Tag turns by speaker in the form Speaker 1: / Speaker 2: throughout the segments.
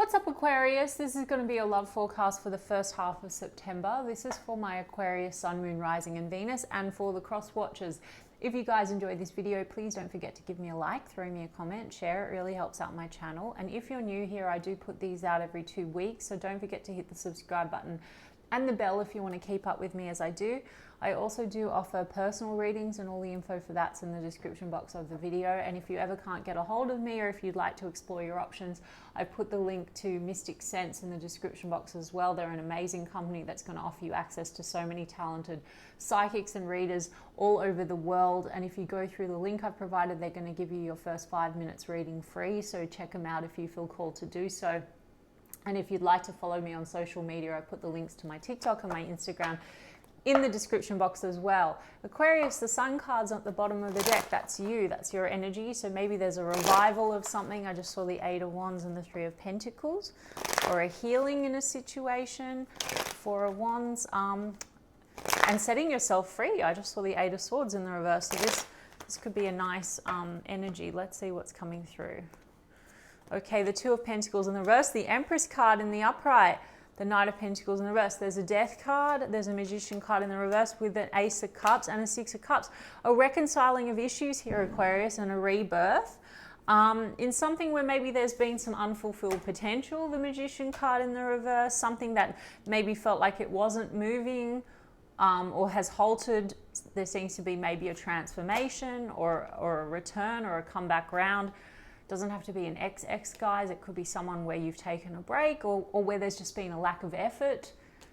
Speaker 1: What's up, Aquarius? This is going to be a love forecast for the first half of September. This is for my Aquarius Sun, Moon, Rising and Venus, and for the cross watchers. If you guys enjoyed this video, please don't forget to give me a like, throw me a comment, share. It really helps out my channel. And if you're new here, I do put these out every 2 weeks, so don't forget to hit the subscribe button and the bell if you want to keep up with me as I do. I also do offer personal readings, and all the info for that's in the description box of the video. And if you ever can't get a hold of me, or if you'd like to explore your options, I've put the link to Mystic Sense in the description box as well. They're an amazing company that's going to offer you access to so many talented psychics and readers all over the world. And if you go through the link I've provided, they're going to give you your first 5 minutes reading free. So check them out if you feel called to do so. And if you'd like to follow me on social media, I put the links to my TikTok and my Instagram in the description box as well. Aquarius, the Sun card's at the bottom of the deck. That's you, that's your energy. So maybe there's a revival of something. I just saw the 8 of Wands and the 3 of Pentacles, or a healing in a situation, 4 of Wands, and setting yourself free. I just saw the 8 of Swords in the reverse. So this could be a nice energy. Let's see what's coming through. Okay, the 2 of Pentacles in the reverse, the Empress card in the upright, the Knight of Pentacles in the reverse. There's a Death card, there's a Magician card in the reverse with an Ace of Cups and a 6 of Cups. A reconciling of issues here, Aquarius, and a rebirth. In something where maybe there's been some unfulfilled potential, the Magician card in the reverse, something that maybe felt like it wasn't moving or has halted. There seems to be maybe a transformation or a return or a comeback round. Doesn't have to be an ex, guys. It could be someone where you've taken a break, or where there's just been a lack of effort.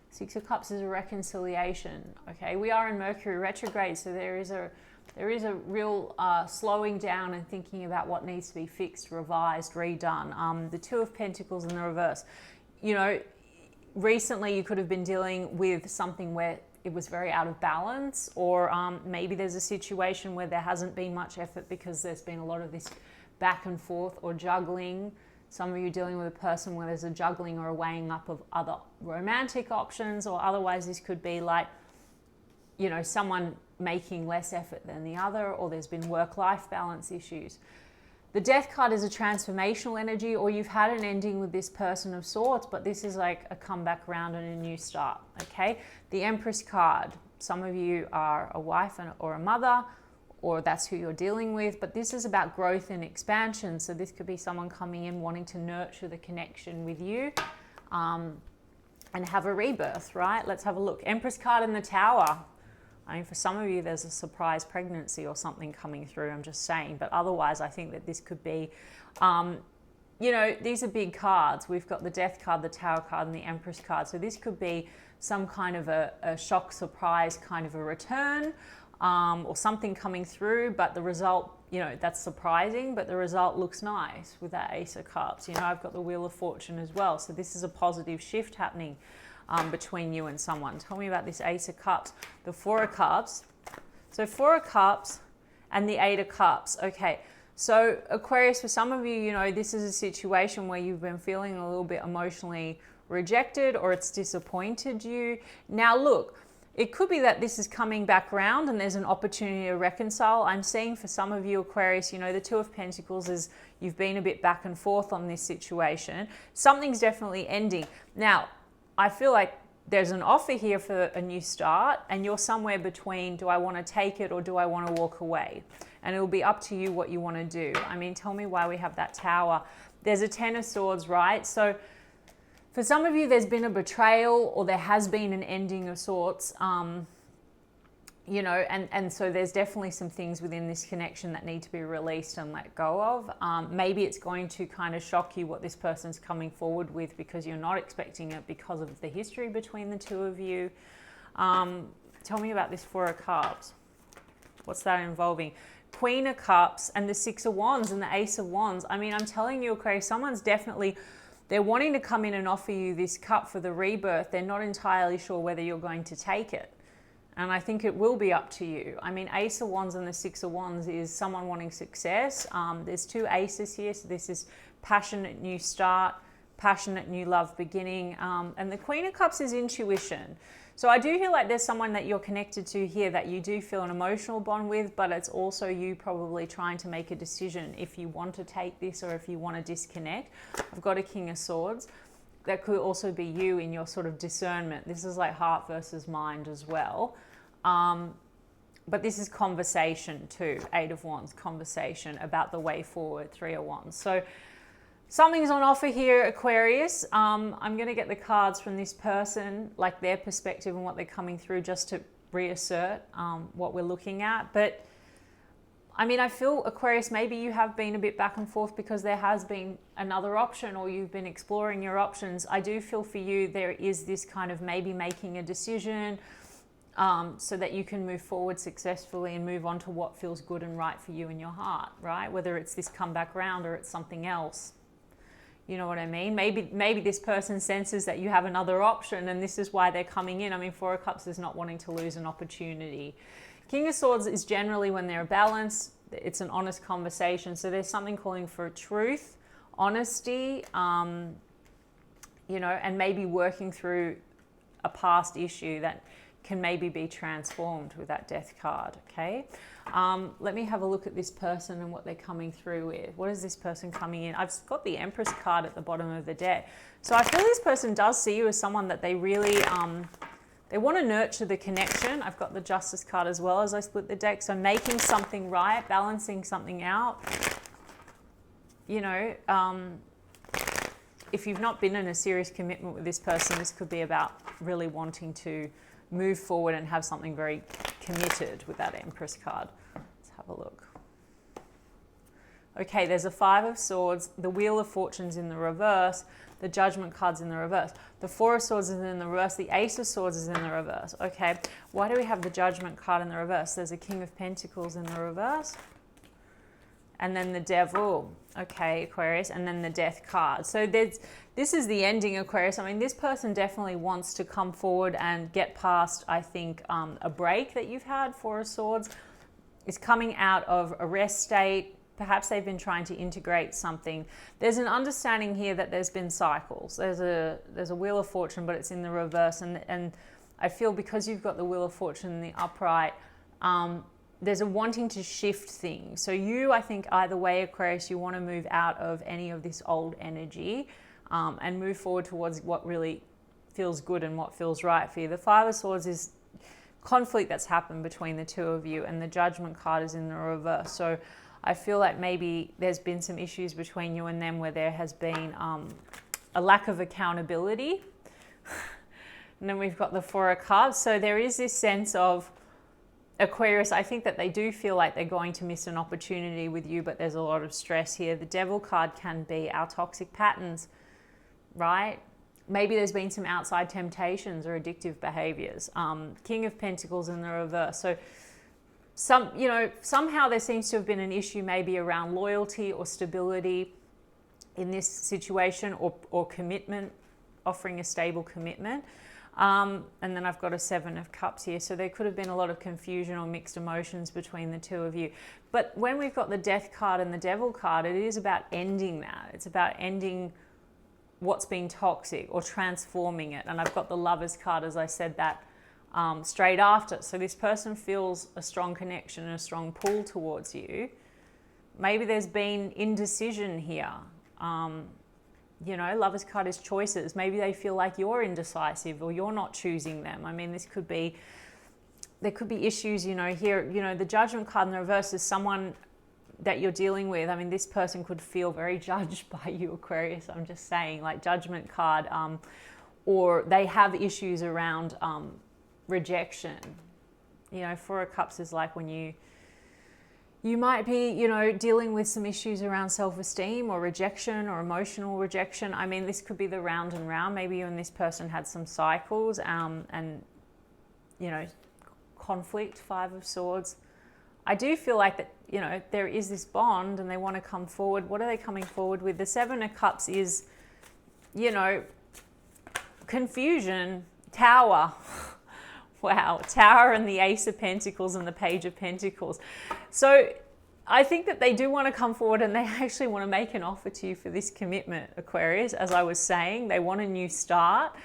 Speaker 1: 6 of Cups is a reconciliation. Okay, we are in Mercury retrograde, so there is a real slowing down and thinking about what needs to be fixed, revised, redone. The 2 of Pentacles in the reverse. You know, recently you could have been dealing with something where it was very out of balance, or maybe there's a situation where there hasn't been much effort because there's been a lot of this back and forth or juggling. Some of you dealing with a person where there's a juggling or a weighing up of other romantic options, or otherwise this could be like, you know, someone making less effort than the other, or there's been work-life balance issues. The Death card is a transformational energy, or you've had an ending with this person of sorts, but this is like a comeback round and a new start, okay? The Empress card, some of you are a wife or a mother, or that's who you're dealing with, but this is about growth and expansion. So this could be someone coming in wanting to nurture the connection with you and have a rebirth, right? Let's have a look. Empress card in the Tower. I mean, for some of you, there's a surprise pregnancy or something coming through, I'm just saying. But otherwise, I think that this could be, you know, these are big cards. We've got the Death card, the Tower card, and the Empress card. So this could be some kind of a shock, surprise, kind of a return, or something coming through, but the result, you know, that's surprising, but the result looks nice with that Ace of Cups. You know, I've got the Wheel of Fortune as well. So this is a positive shift happening between you and someone. Tell me about this Ace of Cups, the 4 of Cups. So 4 of Cups and the 8 of Cups. Okay, so Aquarius, for some of you, you know, this is a situation where you've been feeling a little bit emotionally rejected, or it's disappointed you. Now look, it could be that this is coming back around and there's an opportunity to reconcile. I'm seeing for some of you, Aquarius, you know, the 2 of Pentacles is you've been a bit back and forth on this situation. Something's definitely ending. Now, I feel like there's an offer here for a new start, and you're somewhere between, do I want to take it or do I want to walk away? And it'll be up to you what you want to do. I mean, tell me why we have that Tower. There's a 10 of Swords, right? So for some of you, there's been a betrayal, or there has been an ending of sorts, you know, and so there's definitely some things within this connection that need to be released and let go of. Maybe it's going to kind of shock you what this person's coming forward with, because you're not expecting it because of the history between the 2 of you. Tell me about this 4 of Cups. What's that involving? Queen of Cups and the 6 of Wands and the Ace of Wands. I mean, I'm telling you, Aquarius, someone's definitely, they're wanting to come in and offer you this cup for the rebirth. They're not entirely sure whether you're going to take it. And I think it will be up to you. I mean, Ace of Wands and the 6 of Wands is someone wanting success. There's 2 aces here. So this is passionate new start, passionate new love beginning. And the Queen of Cups is intuition. So I do feel like there's someone that you're connected to here that you do feel an emotional bond with, but it's also you probably trying to make a decision if you want to take this or if you want to disconnect. I've got a King of Swords. That could also be you in your sort of discernment. This is like heart versus mind as well. But this is conversation too. 8 of Wands, conversation about the way forward. 3 of Wands. So something's on offer here, Aquarius. I'm going to get the cards from this person, like their perspective and what they're coming through, just to reassert what we're looking at. But I mean, I feel, Aquarius, maybe you have been a bit back and forth because there has been another option or you've been exploring your options. I do feel for you there is this kind of maybe making a decision so that you can move forward successfully and move on to what feels good and right for you in your heart, right? Whether it's this comeback round or it's something else. You know what I mean? Maybe this person senses that you have another option and this is why they're coming in. I mean, 4 of Cups is not wanting to lose an opportunity. King of Swords is generally when they're balanced, it's an honest conversation. So there's something calling for truth, honesty, you know, and maybe working through a past issue that can maybe be transformed with that Death card, okay? Let me have a look at this person and what they're coming through with. What is this person coming in? I've got the Empress card at the bottom of the deck. So I feel this person does see you as someone that they really... they want to nurture the connection. I've got the Justice card as well as I split the deck. So making something right, balancing something out. You know, if you've not been in a serious commitment with this person, this could be about really wanting to move forward and have something very committed with that Empress card. Let's have a look. Okay, there's a 5 of Swords. The Wheel of Fortune's in the reverse. The Judgment card's in the reverse. The 4 of Swords is in the reverse. The Ace of Swords is in the reverse. Okay, why do we have the Judgment card in the reverse? There's a King of Pentacles in the reverse. And then the Devil. Okay, Aquarius. And then the Death card. So this is the ending, Aquarius. I mean, this person definitely wants to come forward and get past, I think, a break that you've had. 4 of Swords is coming out of a rest state. Perhaps they've been trying to integrate something. There's an understanding here that there's been cycles. There's a Wheel of Fortune, but it's in the reverse. And I feel because you've got the Wheel of Fortune in the upright, there's a wanting to shift things. So you, I think, either way, Aquarius, you want to move out of any of this old energy and move forward towards what really feels good and what feels right for you. The 5 of Swords is conflict that's happened between the two of you, and the Judgment card is in the reverse. So I feel like maybe there's been some issues between you and them where there has been a lack of accountability. And then we've got the 4 of Cups. So there is this sense of, Aquarius, I think that they do feel like they're going to miss an opportunity with you, but there's a lot of stress here. The Devil card can be our toxic patterns, right? Maybe there's been some outside temptations or addictive behaviors. King of Pentacles in the reverse. So somehow there seems to have been an issue maybe around loyalty or stability in this situation, or commitment, offering a stable commitment. And then I've got a 7 of Cups here. So there could have been a lot of confusion or mixed emotions between the two of you. But when we've got the Death card and the Devil card, it is about ending that. It's about ending what's been toxic or transforming it. And I've got the Lovers card, as I said that straight after. So this person feels a strong connection and a strong pull towards you. Maybe there's been indecision here. You know, Lovers card is choices. Maybe they feel like you're indecisive or you're not choosing them. I mean, there could be issues, you know, here, you know, the Judgment card in the reverse is someone that you're dealing with. I mean, this person could feel very judged by you, Aquarius. I'm just saying, like Judgment card, or they have issues around rejection. You know, 4 of Cups is like when you might be, you know, dealing with some issues around self-esteem or rejection or emotional rejection. I mean, this could be the round and round. Maybe you and this person had some cycles and, you know, conflict, 5 of Swords. I do feel like that, you know, there is this bond and they want to come forward. What are they coming forward with? The 7 of Cups is, you know, confusion, Tower. Wow, Tower and the Ace of Pentacles and the Page of Pentacles. So I think that they do want to come forward and they actually want to make an offer to you for this commitment, Aquarius. As I was saying, they want a new start.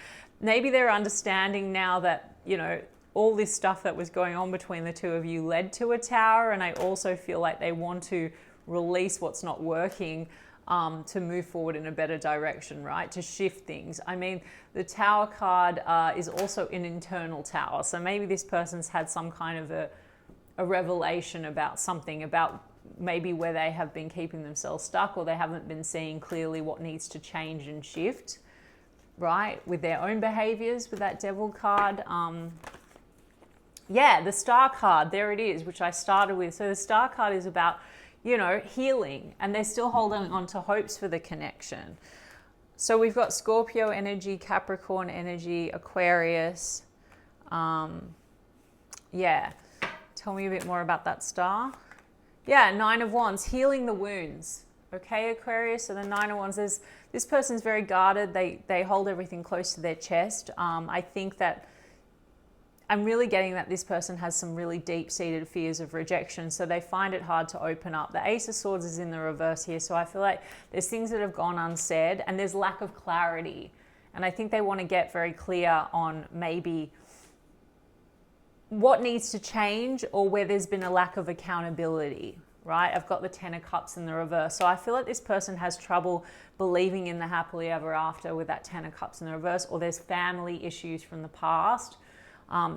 Speaker 1: Maybe they're understanding now that, you know, all this stuff that was going on between the two of you led to a Tower. And I also feel like they want to release what's not working to move forward in a better direction, right? To shift things. I mean, the Tower card is also an internal Tower. So maybe this person's had some kind of a revelation about something, about maybe where they have been keeping themselves stuck, or they haven't been seeing clearly what needs to change and shift, right? With their own behaviors, with that Devil card. Yeah, the Star card, there it is, which I started with. So the Star card is about, you know, healing, and they're still holding on to hopes for the connection. So we've got Scorpio energy, Capricorn energy, Aquarius. Yeah, tell me a bit more about that Star. Yeah, Nine of Wands, healing the wounds. Okay, Aquarius, so the Nine of Wands, this person's very guarded. They hold everything close to their chest. I think that I'm really getting that this person has some really deep-seated fears of rejection, so they find it hard to open up. The Ace of Swords is in the reverse here, so I feel like there's things that have gone unsaid, and there's lack of clarity. And I think they want to get very clear on maybe what needs to change, or where there's been a lack of accountability, right? I've got the Ten of Cups in the reverse. So I feel like this person has trouble believing in the happily ever after with that Ten of Cups in the reverse, or there's family issues from the past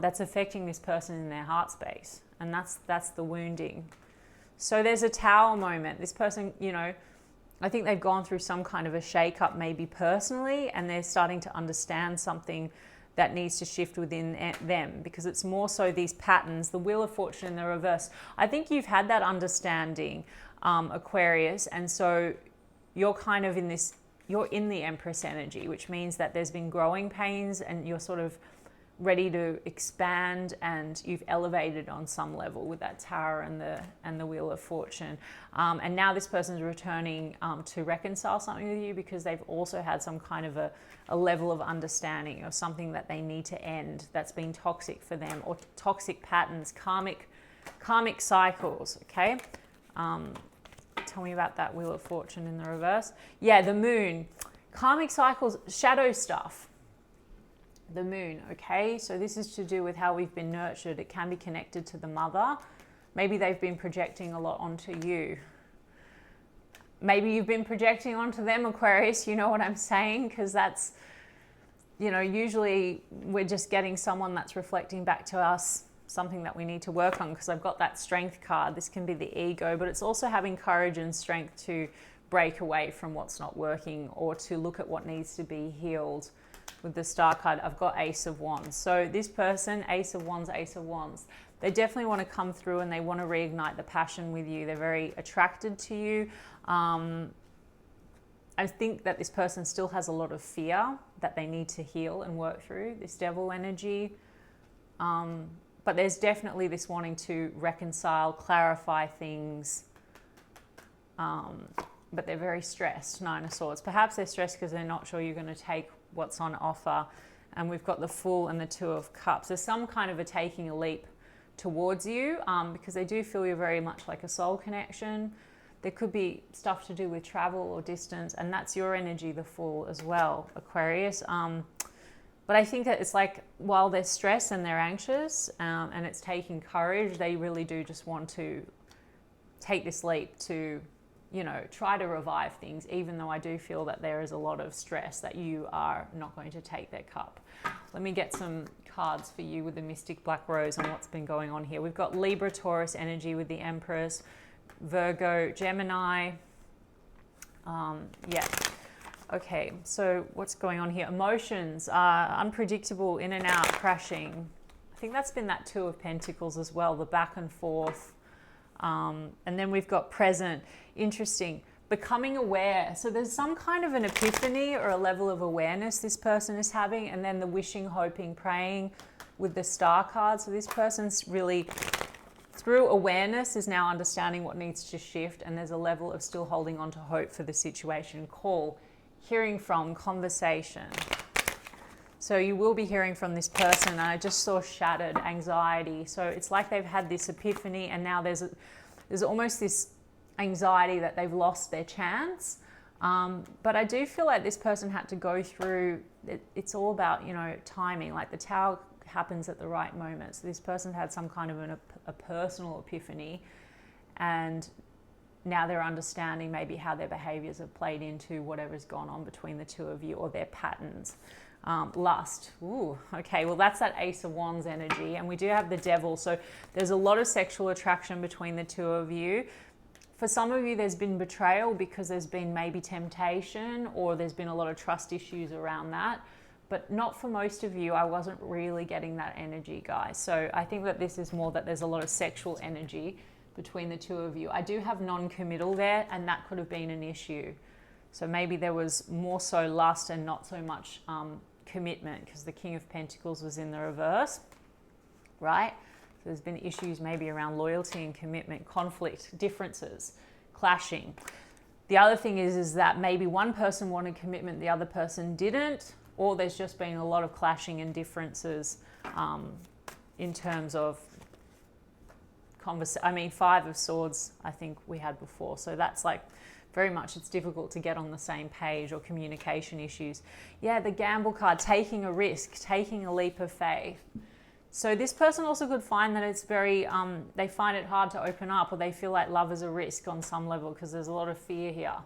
Speaker 1: that's affecting this person in their heart space. And that's the wounding. So there's a Tower moment. This person, you know, I think they've gone through some kind of a shake-up maybe personally, and they're starting to understand something that needs to shift within them, because it's more so these patterns, the Wheel of Fortune in the reverse. I think you've had that understanding, Aquarius, and so you're kind of in this, you're in the Empress energy, which means that there's been growing pains and you're sort of ready to expand, and you've elevated on some level with that Tower and the Wheel of Fortune. And now this person's returning to reconcile something with you, because they've also had some kind of a level of understanding of something that they need to end that's been toxic for them, or toxic patterns, karmic cycles, okay? Tell me about that Wheel of Fortune in the reverse. Yeah, the Moon. Karmic cycles, shadow stuff. The Moon, okay? So this is to do with how we've been nurtured. It can be connected to the mother. Maybe they've been projecting a lot onto you. Maybe you've been projecting onto them, Aquarius, you know what I'm saying? Because that's, you know, usually we're just getting someone that's reflecting back to us something that we need to work on, because I've got that Strength card. This can be the ego, but it's also having courage and strength to break away from what's not working, or to look at what needs to be healed. With the Star card, I've got Ace of Wands. So this person, Ace of Wands, they definitely want to come through, and they want to reignite the passion with you. They're very attracted to you. I think that this person still has a lot of fear that they need to heal and work through, this Devil energy. But there's definitely this wanting to reconcile, clarify things. But they're very stressed, Nine of Swords. Perhaps they're stressed because they're not sure you're going to take what's on offer. And we've got the Fool and the Two of Cups. There's some kind of a taking a leap towards you, because they do feel you're very much like a soul connection. There could be stuff to do with travel or distance, and that's your energy, the Fool, as well, Aquarius. But I think that it's like, while they're stressed and they're anxious, and it's taking courage, they really do just want to take this leap to, you know, try to revive things, even though I do feel that there is a lot of stress that you are not going to take their cup. Let me get some cards for you with the Mystic Black Rose and what's been going on here. We've got Libra, Taurus energy with the Empress, Virgo, Gemini. Yeah. Okay, so what's going on here? Emotions are unpredictable, in and out, crashing. I think that's been that Two of Pentacles as well, the back and forth. And then we've got present. Interesting. Becoming aware. So there's some kind of an epiphany or a level of awareness this person is having. And then the wishing, hoping, praying with the Star card. So this person's really, through awareness, is now understanding what needs to shift. And there's a level of still holding on to hope for the situation. Call, hearing from, conversation. So you will be hearing from this person. And I just saw shattered anxiety. So it's like they've had this epiphany, and now there's almost this anxiety that they've lost their chance. But I do feel like this person had to go through, it's all about, you know, timing. Like the Tower happens at the right moment. So this person had some kind of a personal epiphany, and now they're understanding maybe how their behaviors have played into whatever's gone on between the two of you, or their patterns. Lust. Ooh, okay, well that's that Ace of Wands energy, and we do have the Devil. So there's a lot of sexual attraction between the two of you. For some of you, there's been betrayal because there's been maybe temptation, or there's been a lot of trust issues around that. But not for most of you. I wasn't really getting that energy, guys. So I think that this is more that there's a lot of sexual energy between the two of you. I do have non-committal there, and that could have been an issue. So maybe there was more so lust and not so much commitment, because the King of Pentacles was in the reverse, right? So there's been issues maybe around loyalty and commitment, conflict, differences, clashing. The other thing is that maybe one person wanted commitment, the other person didn't, or there's just been a lot of clashing and differences in terms of conversation. I mean, Five of Swords, I think we had before. So that's like very much, it's difficult to get on the same page, or communication issues. Yeah, the gamble card, taking a risk, taking a leap of faith. So this person also could find that it's very, they find it hard to open up, or they feel like love is a risk on some level, because there's a lot of fear here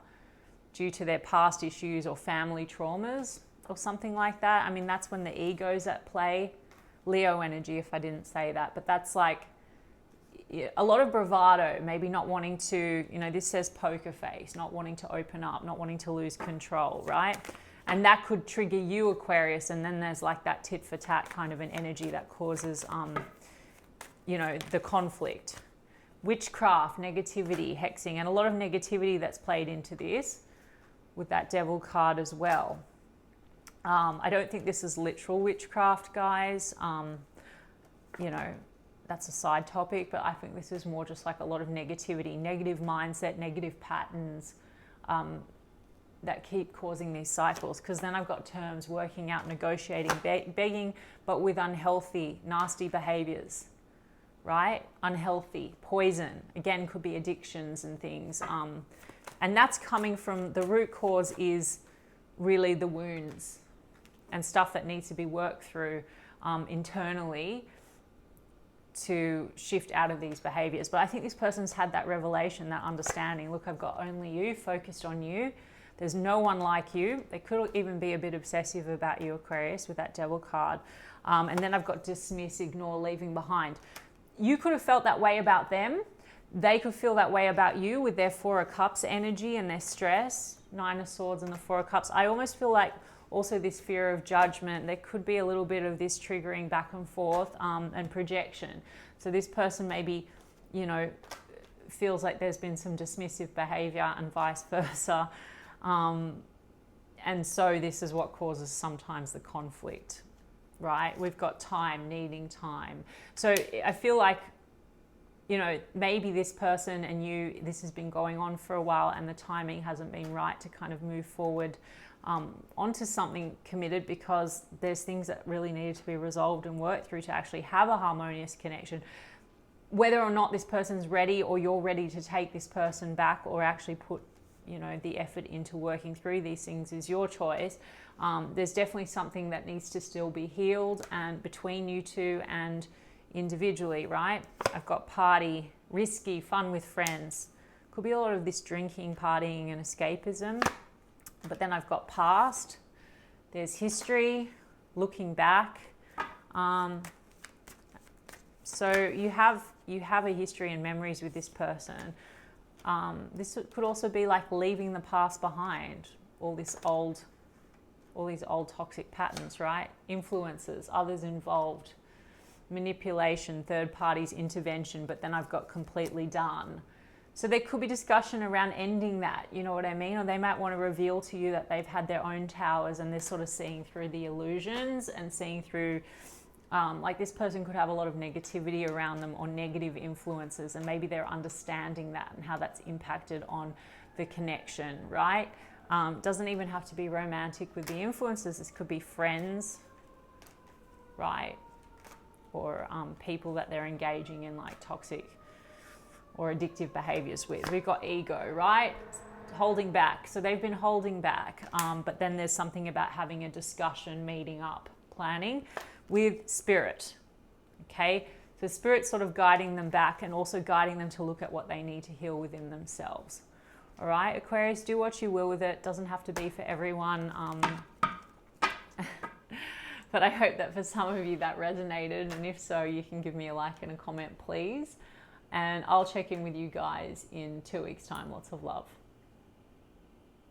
Speaker 1: due to their past issues or family traumas or something like that. I mean, that's when the ego's at play. Leo energy, if I didn't say that, but that's like a lot of bravado, maybe not wanting to, you know, this says poker face, not wanting to open up, not wanting to lose control, right? And that could trigger you, Aquarius, and then there's like that tit for tat kind of an energy that causes, you know, the conflict. Witchcraft, negativity, hexing, and a lot of negativity that's played into this with that Devil card as well. I don't think this is literal witchcraft, guys. You know, that's a side topic, but I think this is more just like a lot of negativity, negative mindset, negative patterns that keep causing these cycles. Because then I've got terms: working out, negotiating, begging, but with unhealthy, nasty behaviors, right? Unhealthy, poison, again, could be addictions and things. And that's coming from, the root cause is really the wounds and stuff that needs to be worked through internally to shift out of these behaviors. But I think this person's had that revelation, that understanding. Look, I've got only you, focused on you. There's no one like you. They could even be a bit obsessive about you, Aquarius, with that Devil card. And then I've got dismiss, ignore, leaving behind. You could have felt that way about them. They could feel that way about you with their Four of Cups energy and their stress, Nine of Swords and the Four of Cups. I almost feel like also this fear of judgment. There could be a little bit of this triggering back and forth and projection. So this person maybe, you know, feels like there's been some dismissive behavior and vice versa. And so this is what causes sometimes the conflict, right? We've got time, needing time. So I feel like, you know, maybe this person and you, this has been going on for a while and the timing hasn't been right to kind of move forward onto something committed, because there's things that really needed to be resolved and worked through to actually have a harmonious connection. Whether or not this person's ready, or you're ready to take this person back, or actually put, you know, the effort into working through these things, is your choice. There's definitely something that needs to still be healed, and between you two and individually, right? I've got party, risky, fun with friends. Could be a lot of this drinking, partying and escapism. But then I've got past, there's history, looking back. So you have a history and memories with this person. This could also be like leaving the past behind, all these old toxic patterns, right? Influences, others involved, manipulation, third parties, intervention, but then I've got completely done. So there could be discussion around ending that, you know what I mean? Or they might want to reveal to you that they've had their own towers and they're sort of seeing through the illusions and seeing through, like this person could have a lot of negativity around them or negative influences, and maybe they're understanding that and how that's impacted on the connection, right? Doesn't even have to be romantic with the influences. This could be friends, right? Or people that they're engaging in like toxic or addictive behaviors with. We've got ego, right? Holding back. So they've been holding back. But then there's something about having a discussion, meeting up, planning. with Spirit. Okay, so Spirit's sort of guiding them back and also guiding them to look at what they need to heal within themselves. All right, Aquarius, do what you will with it. Doesn't have to be for everyone. But I hope that for some of you that resonated. And if so, you can give me a like and a comment, please. And I'll check in with you guys in 2 weeks' time. Lots of love.